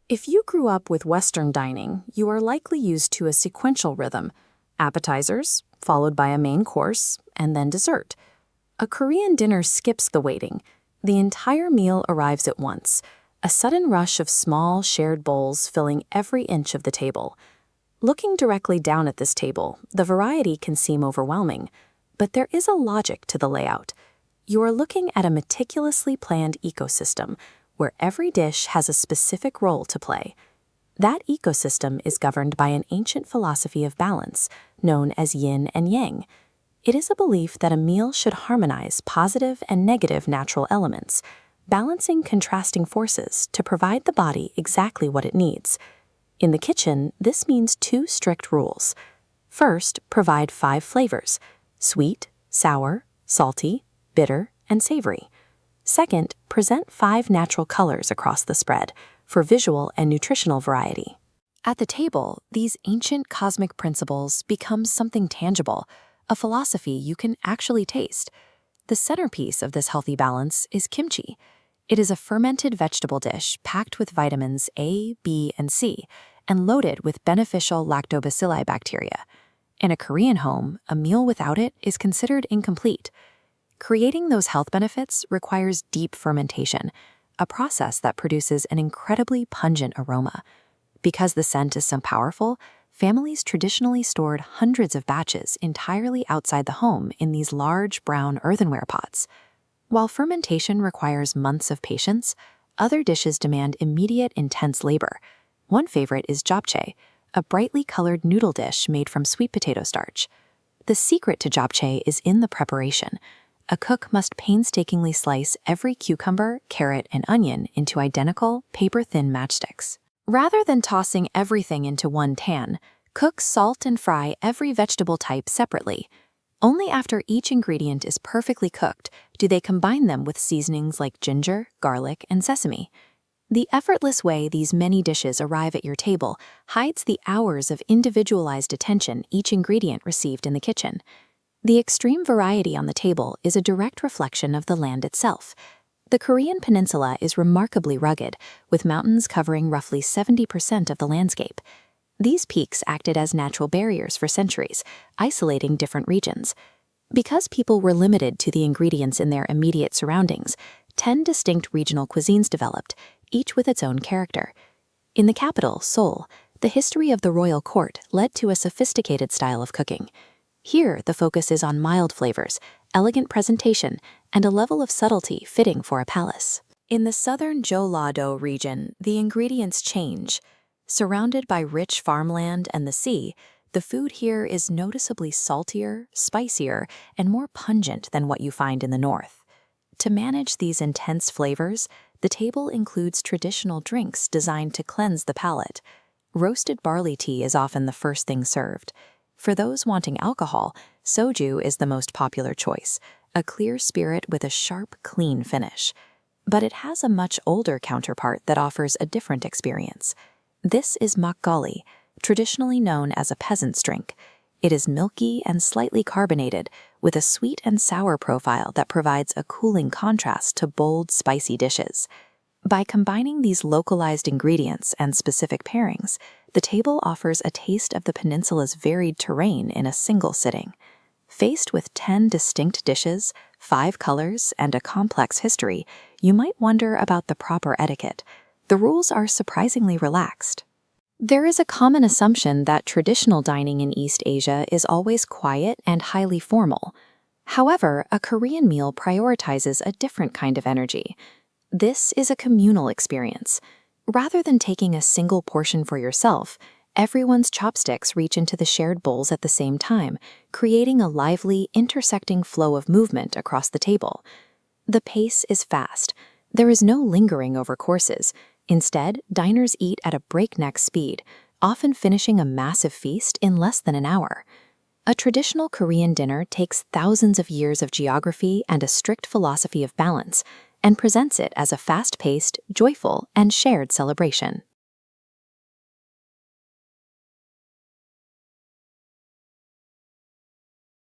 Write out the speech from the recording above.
If you grew up with Western dining, you are likely used to a sequential rhythm: appetizers, followed by a main course, and then dessert. A Korean dinner skips the waiting. The entire meal arrives at once, a sudden rush of small, shared bowls filling every inch of the table. Looking directly down at this table, the variety can seem overwhelming, but there is a logic to the layout. You are looking at a meticulously planned ecosystem where every dish has a specific role to play. That ecosystem is governed by an ancient philosophy of balance known as yin and yang. It is a belief that a meal should harmonize positive and negative natural elements, balancing contrasting forces to provide the body exactly what it needs. In the kitchen, this means two strict rules. First, provide 5 flavors: sweet, sour, salty, bitter, and savory. Second, present 5 natural colors across the spread for visual and nutritional variety. At the table, these ancient cosmic principles become something tangible, a philosophy you can actually taste. The centerpiece of this healthy balance is kimchi. It is a fermented vegetable dish packed with vitamins A, B, and C, and loaded with beneficial lactobacilli bacteria. In a Korean home, a meal without it is considered incomplete. Creating those health benefits requires deep fermentation, a process that produces an incredibly pungent aroma. Because the scent is so powerful, families traditionally stored hundreds of batches entirely outside the home in these large brown earthenware pots. While fermentation requires months of patience, other dishes demand immediate, intense labor. One favorite is japchae, a brightly colored noodle dish made from sweet potato starch. The secret to japchae is in the preparation. A cook must painstakingly slice every cucumber, carrot, and onion into identical, paper-thin matchsticks. Rather than tossing everything into one pan, cooks salt and fry every vegetable type separately. Only after each ingredient is perfectly cooked do they combine them with seasonings like ginger, garlic, and sesame. The effortless way these many dishes arrive at your table hides the hours of individualized attention each ingredient received in the kitchen. The extreme variety on the table is a direct reflection of the land itself. The Korean peninsula is remarkably rugged, with mountains covering roughly 70% of the landscape. These peaks acted as natural barriers for centuries, isolating different regions. Because people were limited to the ingredients in their immediate surroundings, 10 distinct regional cuisines developed, each with its own character. In the capital, Seoul, the history of the royal court led to a sophisticated style of cooking. Here, the focus is on mild flavors, elegant presentation, and a level of subtlety fitting for a palace. In the southern Jeollado region, the ingredients change. Surrounded by rich farmland and the sea, the food here is noticeably saltier, spicier, and more pungent than what you find in the north. To manage these intense flavors, the table includes traditional drinks designed to cleanse the palate. Roasted barley tea is often the first thing served. For those wanting alcohol, soju is the most popular choice, a clear spirit with a sharp, clean finish. But it has a much older counterpart that offers a different experience. This is makgeolli, traditionally known as a peasant's drink. It is milky and slightly carbonated, with a sweet and sour profile that provides a cooling contrast to bold, spicy dishes. By combining these localized ingredients and specific pairings, the table offers a taste of the peninsula's varied terrain in a single sitting. Faced with 10 distinct dishes, 5 colors, and a complex history, you might wonder about the proper etiquette. The rules are surprisingly relaxed. There is a common assumption that traditional dining in East Asia is always quiet and highly formal. However, a Korean meal prioritizes a different kind of energy. This is a communal experience. Rather than taking a single portion for yourself, everyone's chopsticks reach into the shared bowls at the same time, creating a lively, intersecting flow of movement across the table. The pace is fast. There is no lingering over courses. Instead, diners eat at a breakneck speed, often finishing a massive feast in less than an hour. A traditional Korean dinner takes thousands of years of geography and a strict philosophy of balance, and presents it as a fast-paced, joyful, and shared celebration.